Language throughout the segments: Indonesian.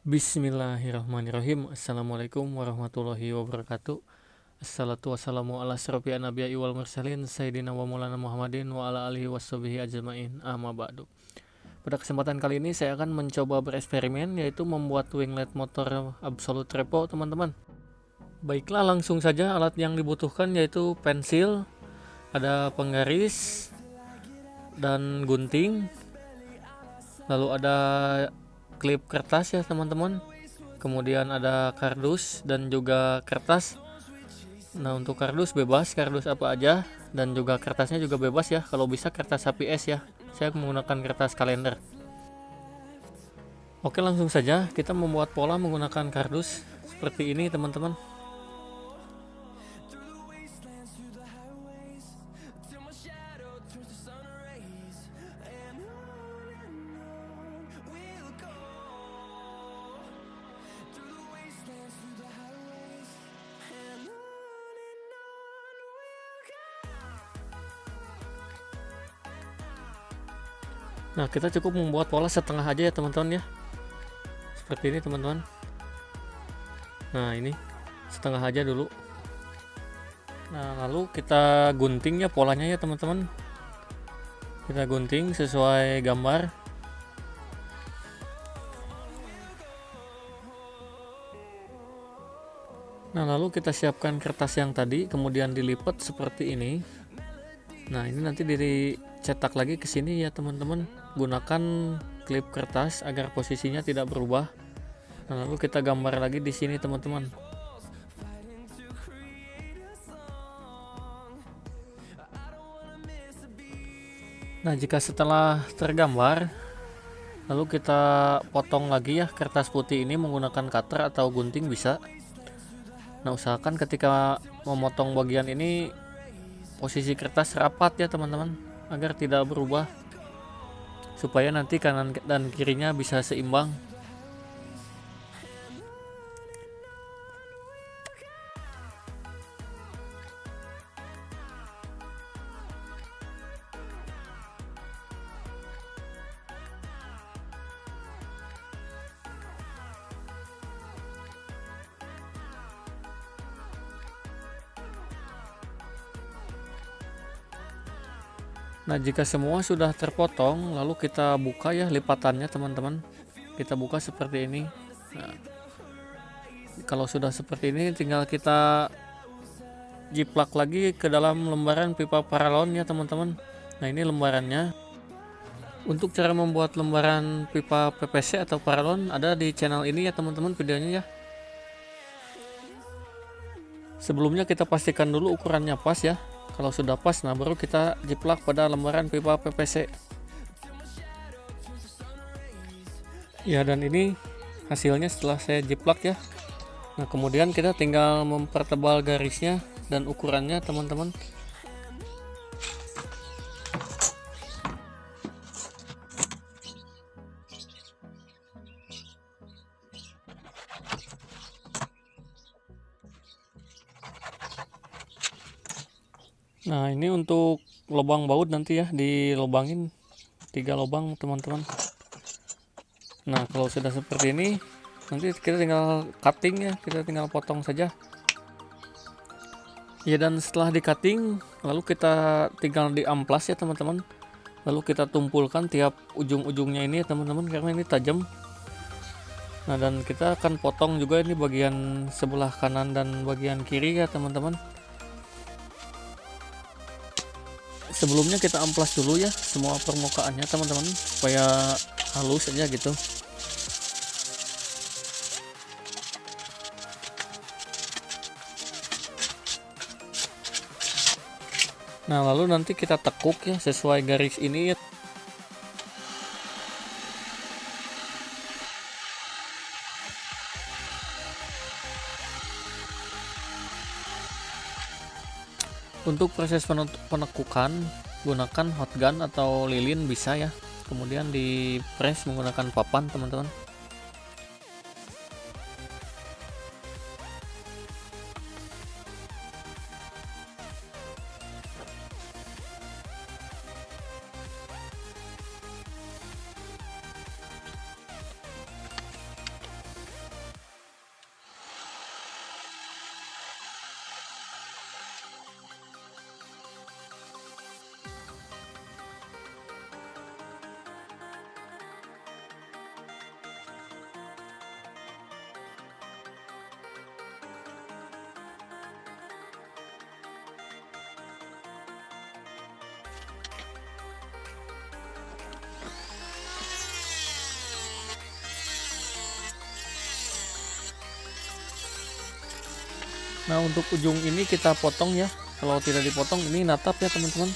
Bismillahirrahmanirrahim. Assalamualaikum warahmatullahi wabarakatuh. Assalatu wassalamu ala asrofi anbiya'i wal mursalin Sayyidina wa maulana Muhammadin wa ala alihi washabihi ajma'in, amma ba'du. Pada kesempatan kali ini saya akan mencoba bereksperimen, yaitu membuat winglet motor Absolute Repo, teman-teman. Baiklah, langsung saja. Alat yang dibutuhkan yaitu pensil, ada penggaris dan gunting, lalu ada klip kertas ya teman-teman, kemudian ada kardus dan juga kertas. Nah, untuk kardus bebas, kardus apa aja, dan juga kertasnya juga bebas ya, kalau bisa kertas HPS ya, saya menggunakan kertas kalender. Oke, langsung saja kita membuat pola menggunakan kardus seperti ini teman-teman. Nah, kita cukup membuat pola setengah aja ya teman-teman ya, seperti ini teman-teman. Nah, ini setengah aja dulu. Nah, lalu kita gunting ya polanya ya teman-teman. Kita gunting sesuai gambar. Nah, lalu kita siapkan kertas yang tadi, kemudian dilipat seperti ini. Nah, ini nanti dicetak lagi ke sini ya teman-teman. Gunakan klip kertas agar posisinya tidak berubah. Nah, lalu kita gambar lagi di sini teman-teman. Nah, jika setelah tergambar, lalu kita potong lagi ya kertas putih ini menggunakan cutter atau gunting bisa. Nah, usahakan ketika memotong bagian ini posisi kertas rapat ya teman-teman, agar tidak berubah, supaya nanti kanan dan kirinya bisa seimbang. Nah, jika semua sudah terpotong, lalu kita buka ya lipatannya teman-teman. Kita buka seperti ini. Nah, kalau sudah seperti ini, tinggal kita jiplak lagi ke dalam lembaran pipa paralon ya teman-teman. Nah, ini lembarannya. Untuk cara membuat lembaran pipa PVC atau paralon ada di channel ini ya teman-teman videonya ya. Sebelumnya kita pastikan dulu ukurannya pas ya. Kalau sudah pas, nah baru kita jiplak pada lembaran pipa PVC. Ya, dan ini hasilnya setelah saya jiplak ya. Nah, kemudian kita tinggal mempertebal garisnya dan ukurannya teman-teman. Nah, ini untuk lubang baut nanti ya, dilubangin 3 lubang teman-teman. Nah, kalau sudah seperti ini, nanti kita tinggal cutting ya, kita tinggal potong saja. Ya, dan setelah di cutting, lalu kita tinggal diamplas ya teman-teman. Lalu kita tumpulkan tiap ujung-ujungnya ini ya teman-teman, karena ini tajam. Nah, dan kita akan potong juga ini bagian sebelah kanan dan bagian kiri ya teman-teman. Sebelumnya kita amplas dulu ya semua permukaannya teman-teman, supaya halus aja gitu. Nah, lalu nanti kita tekuk ya sesuai garis ini ya. Untuk proses penekukan, gunakan hot gun atau lilin bisa ya. Kemudian di press menggunakan papan teman-teman. Nah untuk ujung ini kita potong ya, kalau tidak dipotong ini natap ya teman-teman.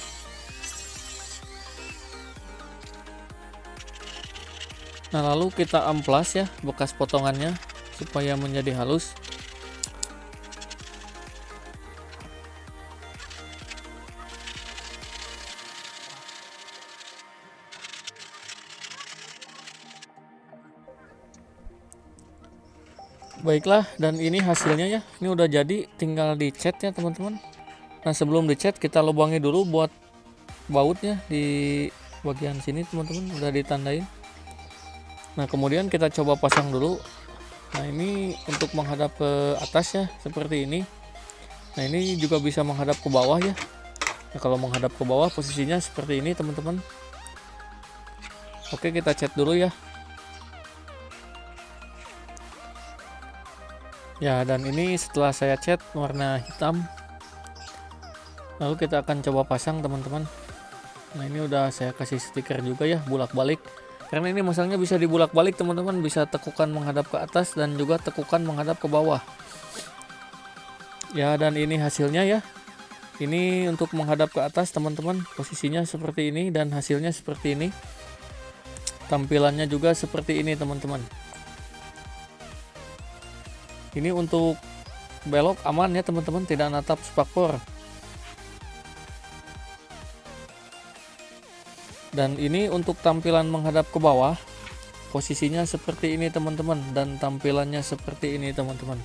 Nah lalu kita amplas ya bekas potongannya supaya menjadi halus. Baiklah, dan ini hasilnya ya, ini udah jadi, tinggal dicat ya teman-teman. Nah sebelum dicat kita lubangi dulu buat bautnya di bagian sini teman-teman, udah ditandain. Nah kemudian kita coba pasang dulu. Nah ini untuk menghadap ke atas ya, seperti ini. Nah ini juga bisa menghadap ke bawah ya. Nah kalau menghadap ke bawah posisinya seperti ini teman-teman. Oke, kita cat dulu ya. Ya, dan ini setelah saya cat warna hitam. Lalu kita akan coba pasang teman-teman. Nah ini udah saya kasih stiker juga ya, bulak-balik. Karena ini masangnya bisa dibulak-balik teman-teman, bisa tekukan menghadap ke atas dan juga tekukan menghadap ke bawah. Ya, dan ini hasilnya ya. Ini untuk menghadap ke atas teman-teman, posisinya seperti ini dan hasilnya seperti ini. Tampilannya juga seperti ini teman-teman. Ini untuk belok aman ya teman-teman, tidak natap spakbor. Dan ini untuk tampilan menghadap ke bawah, posisinya seperti ini teman-teman, dan tampilannya seperti ini teman-teman.